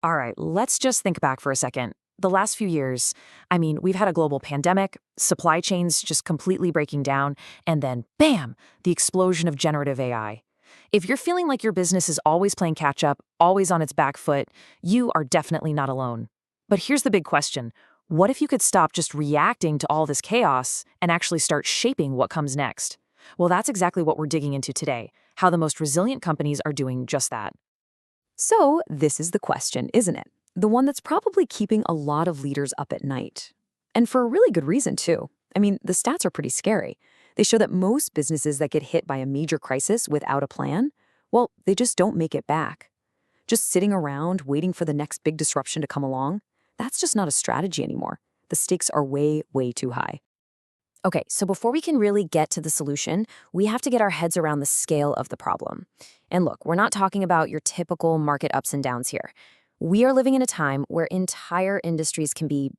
All right, let's just think back for a second. The last few years, we've had a global pandemic, supply chains just completely breaking down, and then bam, the explosion of generative AI. If you're feeling like your business is always playing catch up, always on its back foot, you are definitely not alone. But here's the big question. What if you could stop just reacting to all this chaos and actually start shaping what comes next? Well, that's exactly what we're digging into today, how the most resilient companies are doing just that. So, this is the question, isn't it? The one that's probably keeping a lot of leaders up at night. And for a really good reason, too. The stats are pretty scary. They show that most businesses that get hit by a major crisis without a plan, well, they just don't make it back. Just sitting around waiting for the next big disruption to come along, that's just not a strategy anymore. The stakes are way, way too high. Okay, so before we can really get to the solution, we have to get our heads around the scale of the problem. And look, we're not talking about your typical market ups and downs here. We are living in a time where entire industries can be,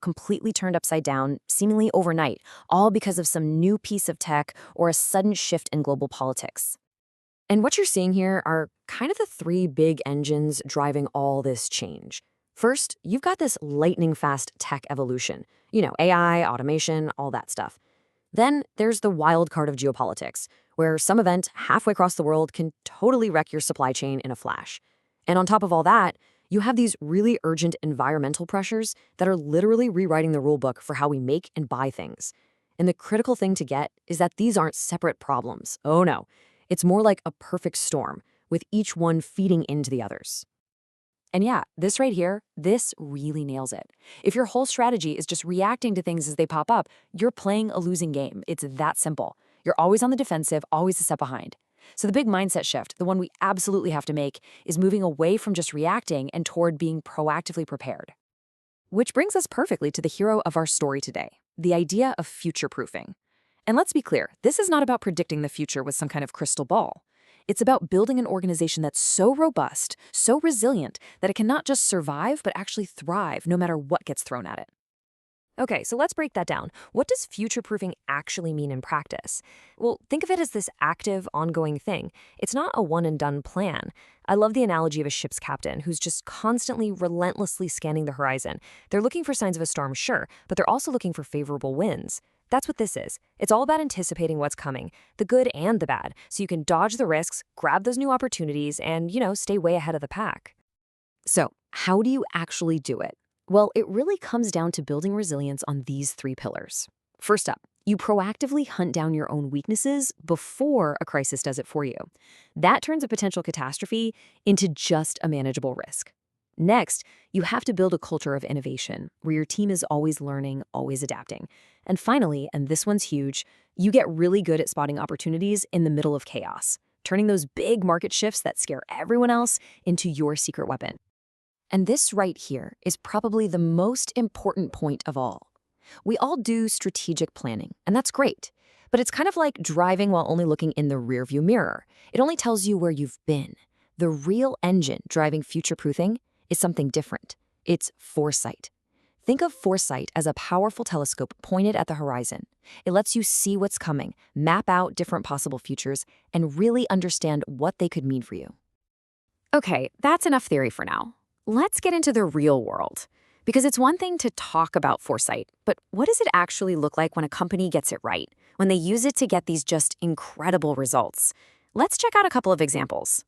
completely turned upside down, seemingly overnight, all because of some new piece of tech or a sudden shift in global politics. And what you're seeing here are kind of the three big engines driving all this change. First, you've got this lightning-fast tech evolution. AI, automation, all that stuff. Then there's the wild card of geopolitics, where some event halfway across the world can totally wreck your supply chain in a flash. And on top of all that, you have these really urgent environmental pressures that are literally rewriting the rulebook for how we make and buy things. And the critical thing to get is that these aren't separate problems. Oh no, it's more like a perfect storm, with each one feeding into the others. And yeah, this right here, this really nails it. If your whole strategy is just reacting to things as they pop up, you're playing a losing game. It's that simple. You're always on the defensive, always a step behind. So the big mindset shift, the one we absolutely have to make, is moving away from just reacting and toward being proactively prepared. Which brings us perfectly to the hero of our story today, the idea of future-proofing. And let's be clear, this is not about predicting the future with some kind of crystal ball. It's about building an organization that's so robust, so resilient, that it can not just survive, but actually thrive no matter what gets thrown at it. Okay, so let's break that down. What does future-proofing actually mean in practice? Well, think of it as this active, ongoing thing. It's not a one-and-done plan. I love the analogy of a ship's captain who's just constantly, relentlessly scanning the horizon. They're looking for signs of a storm, sure, but they're also looking for favorable winds. That's what this is. It's all about anticipating what's coming, the good and the bad, so you can dodge the risks, grab those new opportunities, and, stay way ahead of the pack. So, how do you actually do it? Well, it really comes down to building resilience on these three pillars. First up, you proactively hunt down your own weaknesses before a crisis does it for you. That turns a potential catastrophe into just a manageable risk. Next, you have to build a culture of innovation where your team is always learning, always adapting. And finally, and this one's huge, you get really good at spotting opportunities in the middle of chaos, turning those big market shifts that scare everyone else into your secret weapon. And this right here is probably the most important point of all. We all do strategic planning, and that's great. But it's kind of like driving while only looking in the rearview mirror. It only tells you where you've been. The real engine driving future-proofing is something different. It's foresight. Think of foresight as a powerful telescope pointed at the horizon. It lets you see what's coming, map out different possible futures, and really understand what they could mean for you. Okay, that's enough theory for now. Let's get into the real world. Because it's one thing to talk about foresight, but what does it actually look like when a company gets it right, when they use it to get these just incredible results? Let's check out a couple of examples.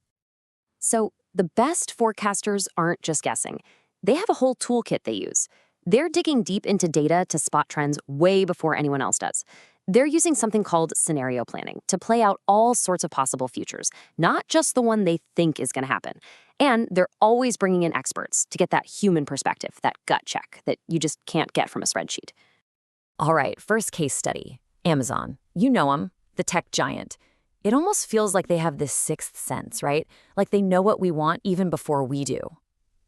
So, the best forecasters aren't just guessing. They have a whole toolkit they use. They're digging deep into data to spot trends way before anyone else does. They're using something called scenario planning to play out all sorts of possible futures, not just the one they think is going to happen. And they're always bringing in experts to get that human perspective, that gut check that you just can't get from a spreadsheet. All right, first case study, Amazon. You know them, the tech giant. It almost feels like they have this sixth sense, right? Like they know what we want even before we do.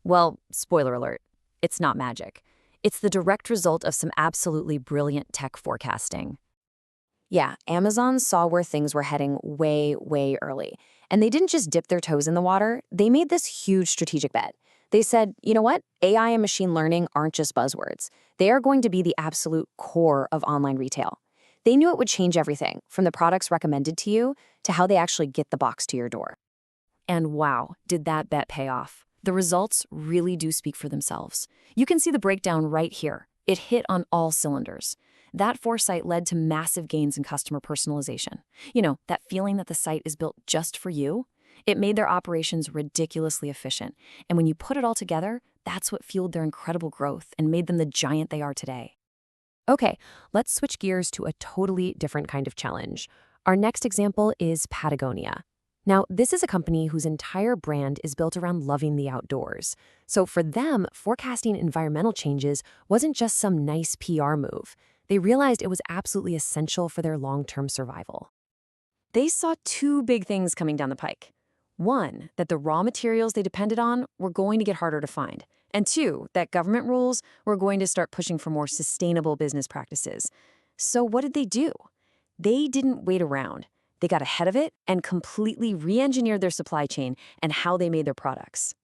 Well, spoiler alert, it's not magic. It's the direct result of some absolutely brilliant tech forecasting. Yeah, Amazon saw where things were heading way, way early. And they didn't just dip their toes in the water, they made this huge strategic bet. They said, you know what? AI and machine learning aren't just buzzwords. They are going to be the absolute core of online retail. They knew it would change everything, from the products recommended to you to how they actually get the box to your door. And wow, did that bet pay off. The results really do speak for themselves. You can see the breakdown right here. It hit on all cylinders. That foresight led to massive gains in customer personalization. That feeling that the site is built just for you. It made their operations ridiculously efficient. And when you put it all together, that's what fueled their incredible growth and made them the giant they are today. Okay, let's switch gears to a totally different kind of challenge. Our next example is Patagonia. Now, this is a company whose entire brand is built around loving the outdoors. So for them, forecasting environmental changes wasn't just some nice PR move. They realized it was absolutely essential for their long-term survival. They saw two big things coming down the pike. One, that the raw materials they depended on were going to get harder to find. And two, that government rules were going to start pushing for more sustainable business practices. So what did they do? They didn't wait around. They got ahead of it and completely re-engineered their supply chain and how they made their products.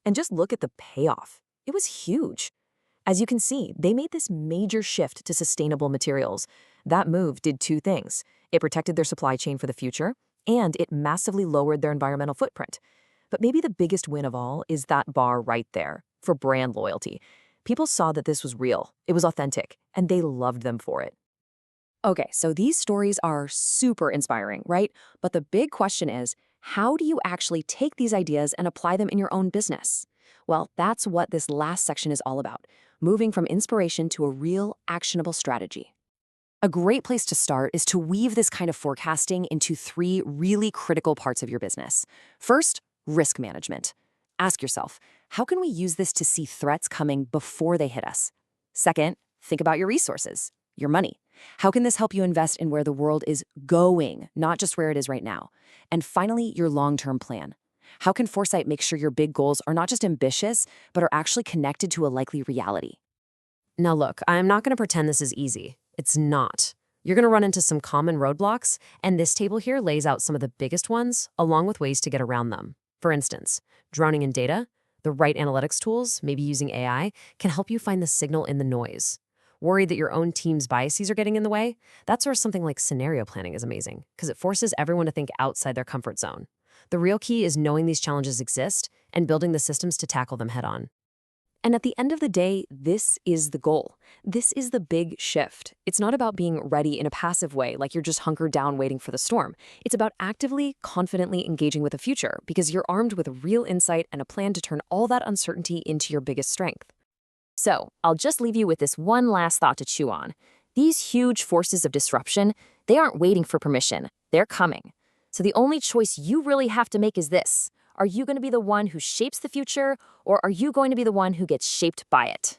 And just look at the payoff. It was huge. As you can see, they made this major shift to sustainable materials. That move did two things. It protected their supply chain for the future, and it massively lowered their environmental footprint. But maybe the biggest win of all is that bar right there, for brand loyalty. People saw that this was real, it was authentic, and they loved them for it. Okay, so these stories are super inspiring, right? But the big question is, how do you actually take these ideas and apply them in your own business? Well, that's what this last section is all about, moving from inspiration to a real, actionable strategy. A great place to start is to weave this kind of forecasting into three really critical parts of your business. First, risk management. Ask yourself, how can we use this to see threats coming before they hit us? Second, think about your resources, your money. How can this help you invest in where the world is going, not just where it is right now? And finally, your long-term plan. How can Foresight make sure your big goals are not just ambitious, but are actually connected to a likely reality? Now look, I'm not going to pretend this is easy. It's not. You're going to run into some common roadblocks, and this table here lays out some of the biggest ones, along with ways to get around them. For instance, drowning in data, the right analytics tools, maybe using AI, can help you find the signal in the noise. Worried that your own team's biases are getting in the way? That's where something like scenario planning is amazing, because it forces everyone to think outside their comfort zone. The real key is knowing these challenges exist and building the systems to tackle them head-on. And at the end of the day, this is the goal. This is the big shift. It's not about being ready in a passive way, like you're just hunkered down waiting for the storm. It's about actively, confidently engaging with the future, because you're armed with real insight and a plan to turn all that uncertainty into your biggest strength. So, I'll just leave you with this one last thought to chew on. These huge forces of disruption, they aren't waiting for permission. They're coming. So the only choice you really have to make is this. Are you going to be the one who shapes the future, or are you going to be the one who gets shaped by it?